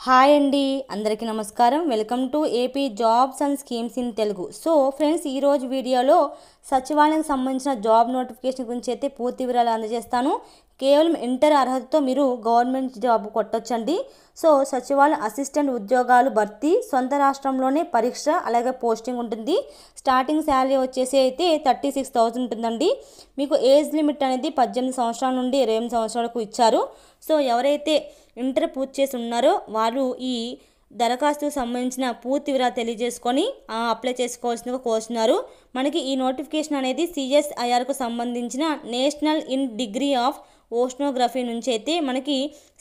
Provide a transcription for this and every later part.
Hi అండి, అందరికీ నమస్కారం. Welcome to AP jobs and schemes in Telugu. So friends, ఈరోజు వీడియోలో సచివాలయానికి సంబంధించిన జాబ్ నోటిఫికేషన్ గురించి అయితే పూర్తి వివరాలు అందజేస్తాను. కేవలం ఇంటర్ అర్హతతో మీరు గవర్నమెంట్ జాబ్ కొట్టొచ్చండి. సో సచివాలయం అసిస్టెంట్ ఉద్యోగాలు భర్తీ, సొంత రాష్ట్రంలోనే పరీక్ష, అలాగే పోస్టింగ్ ఉంటుంది. స్టార్టింగ్ శాలరీ వచ్చేసి అయితే 36,000 ఉంటుందండి. మీకు ఏజ్ లిమిట్ అనేది 18 సంవత్సరాల నుండి 28 సంవత్సరాలకు ఇచ్చారు. సో ఎవరైతే ఇంటర్ పూర్తి చేసి ఉన్నారో వారు ఈ దరఖాస్తుకు సంబంధించిన పూర్తి వివరాలు తెలియజేసుకొని అప్లై చేసుకోవాల్సిందిగా కోరుతున్నారు. మనకి ఈ నోటిఫికేషన్ అనేది CSIRకు సంబంధించిన national in degree of oceanography నుంచి అయితే మనకి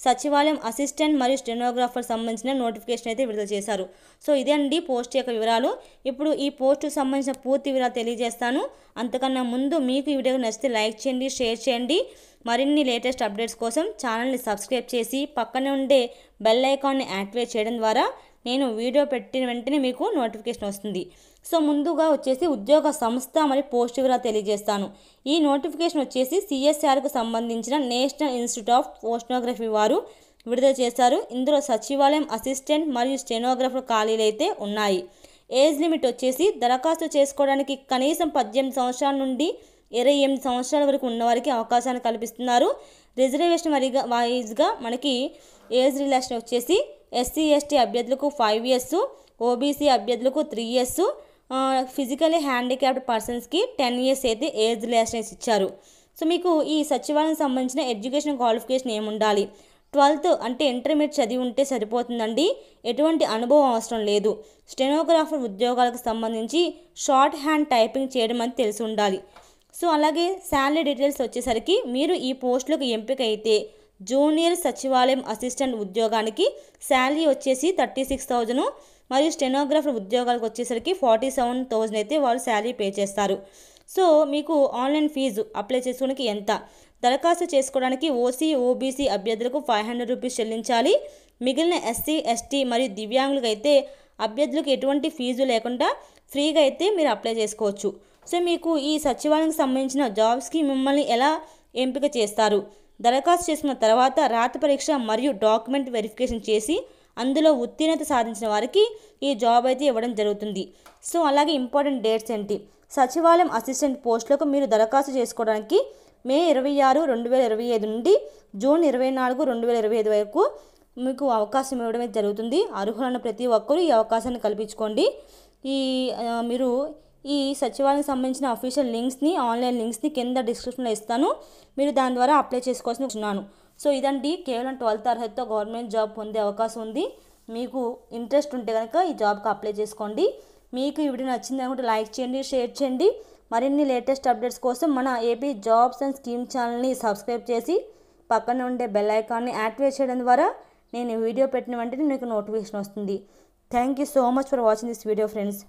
సచివాలయం అసిస్టెంట్ మరియు స్టెనోగ్రాఫర్ సంబంధించిన నోటిఫికేషన్ అయితే విడుదల చేశారు. సో ఇదే అండి పోస్ట్ యొక్క వివరాలు. ఇప్పుడు ఈ పోస్టుకు సంబంధించిన పూర్తి వివరాలు తెలియజేస్తాను. అంతకన్నా ముందు మీకు ఈ వీడియో నచ్చితే లైక్ చేయండి, షేర్ చేయండి. మరిన్ని లేటెస్ట్ అప్డేట్స్ కోసం ఛానల్ని సబ్స్క్రైబ్ చేసి పక్కనే ఉండే బెల్ ఐకాన్ని యాక్టివేట్ చేయడం ద్వారా నేను వీడియో పెట్టిన వెంటనే మీకు నోటిఫికేషన్ వస్తుంది. సో ముందుగా వచ్చేసి ఉద్యోగ సంస్థ మరియు పోస్ట్ వివరాలు తెలియజేస్తాను. ఈ నోటిఫికేషన్ వచ్చేసి CSIRకు సంబంధించిన నేషనల్ ఇన్స్టిట్యూట్ ఆఫ్ ఓషనోగ్రఫీ వారు విడుదల చేశారు. ఇందులో సచివాలయం అసిస్టెంట్ మరియు స్టెనోగ్రాఫర్ ఖాళీలు అయితే ఉన్నాయి. ఏజ్ లిమిట్ వచ్చేసి దరఖాస్తు చేసుకోవడానికి కనీసం 18 సంవత్సరాల నుండి 28 సంవత్సరాల వరకు ఉన్నవారికి అవకాశాన్ని కల్పిస్తున్నారు. రిజర్వేషన్ వైజ్గా మనకి ఏజ్ రిలాక్సేషన్ వచ్చేసి SC/ST అభ్యర్థులకు 5 years, OBC అభ్యర్థులకు 3 years, ఫిజికలీ హ్యాండిక్యాప్డ్ పర్సన్స్కి 10 years అయితే ఏజ్ రిలాక్సేషన్ ఇచ్చారు. సో మీకు ఈ సచివాలయం సంబంధించిన ఎడ్యుకేషన్ క్వాలిఫికేషన్ ఏముండాలి? 12th అంటే ఇంటర్మీడియట్ చదివి ఉంటే సరిపోతుందండి. ఎటువంటి అనుభవం అవసరం లేదు. స్టెనోగ్రాఫర్ ఉద్యోగాలకు సంబంధించి షార్ట్ హ్యాండ్ టైపింగ్ చేయడం అని తెలిసి ఉండాలి. సో అలాగే శాలరీ డీటెయిల్స్ వచ్చేసరికి మీరు ఈ పోస్టులకు ఎంపిక అయితే జూనియర్ సచివాలయం అసిస్టెంట్ ఉద్యోగానికి శాలరీ వచ్చేసి 36,000 మరియు స్టెనోగ్రాఫర్ ఉద్యోగాలకు వచ్చేసరికి 47,000 అయితే వాళ్ళు శాలరీ పే చేస్తారు. సో మీకు ఆన్లైన్ ఫీజు అప్లై చేసుకోవడానికి ఎంత? దరఖాస్తు చేసుకోవడానికి OC, OBC అభ్యర్థులకు 500 రూపీస్ చెల్లించాలి. మిగిలిన SC/ST మరియు దివ్యాంగులకు అయితే అభ్యర్థులకు ఎటువంటి ఫీజు లేకుండా ఫ్రీగా అయితే మీరు అప్లై చేసుకోవచ్చు. సో మీకు ఈ సచివాలయానికి సంబంధించిన జాబ్స్కి మిమ్మల్ని ఎలా ఎంపిక చేస్తారు? దరఖాస్తు చేసుకున్న తర్వాత రాత పరీక్ష మరియు డాక్యుమెంట్ వెరిఫికేషన్ చేసి అందులో ఉత్తీర్ణత సాధించిన వారికి ఈ జాబ్ అయితే ఇవ్వడం జరుగుతుంది. సో అలాగే ఇంపార్టెంట్ డేట్స్ ఏంటి? సచివాలయం అసిస్టెంట్ పోస్టులకు మీరు దరఖాస్తు చేసుకోవడానికి మే 26, 2025 నుండి జూన్ 24, 2025 వరకు మీకు అవకాశం ఇవ్వడమే జరుగుతుంది. అర్హులైన ప్రతి ఒక్కరూ ఈ అవకాశాన్ని కల్పించుకోండి. మీరు ఈ సచివాలయానికి సంబంధించిన అఫీషియల్ లింక్స్ని, ఆన్లైన్ లింక్స్ని కింద డిస్క్రిప్షన్లో ఇస్తాను. మీరు దాని ద్వారా అప్లై చేసుకోవాల్సి ఉన్నాను. సో ఇదండి, కేవలం 12th అర్హతతో గవర్నమెంట్ జాబ్ పొందే అవకాశం ఉంది. మీకు ఇంట్రెస్ట్ ఉంటే కనుక ఈ జాబ్కి అప్లై చేసుకోండి. మీకు ఈ వీడియో నచ్చింది అనుకుంటే లైక్ చేయండి, షేర్ చేయండి. మరిన్ని లేటెస్ట్ అప్డేట్స్ కోసం మన ఏపీ జాబ్స్ అండ్ స్కీమ్ ఛానల్ని సబ్స్క్రైబ్ చేసి పక్కన ఉండే బెల్ ఐకాన్ని యాక్టివేట్ చేయడం ద్వారా నేను వీడియో పెట్టిన వెంటనే మీకు నోటిఫికేషన్ వస్తుంది. Thank you so much for watching this video friends.